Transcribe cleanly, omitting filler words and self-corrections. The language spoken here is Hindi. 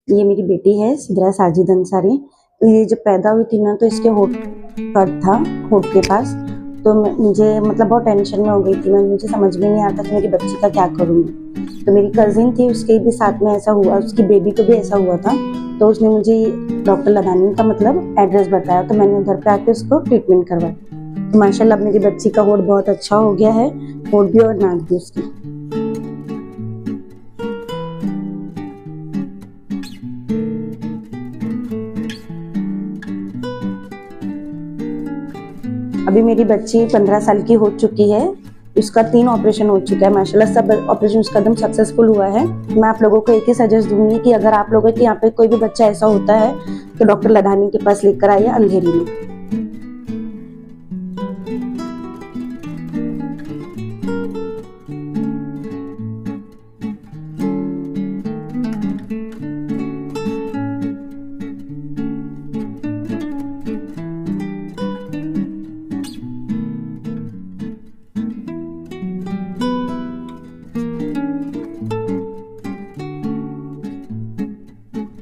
ये मेरी बेटी है सिद्रा साजिद अंसारी। ये जब पैदा हुई थी ना तो इसके होठ कट था, होठ के पास। तो मुझे मतलब बहुत टेंशन में हो गई थी मैं, मुझे समझ में नहीं आता कि मेरी बच्ची का क्या करूँगी। तो मेरी कज़िन थी, उसके भी साथ में ऐसा हुआ, उसकी बेबी को भी ऐसा हुआ था। तो उसने मुझे डॉक्टर लदानी का मतलब एड्रेस बताया, तो मैंने उधर पे आके उसको ट्रीटमेंट करवाया। तो माशाल्लाह मेरी बच्ची का होठ बहुत अच्छा हो गया है, होठ भी और नाक भी उसकी। अभी मेरी बच्ची 15 साल की हो चुकी है, उसका 3 ऑपरेशन हो चुका है माशाल्लाह, सब ऑपरेशन उसका एकदम सक्सेसफुल हुआ है। मैं आप लोगों को एक ही सजेस्ट दूंगी कि अगर आप लोगों के यहाँ पे कोई भी बच्चा ऐसा होता है तो डॉक्टर लदानी के पास लेकर आइए अंधेरी में।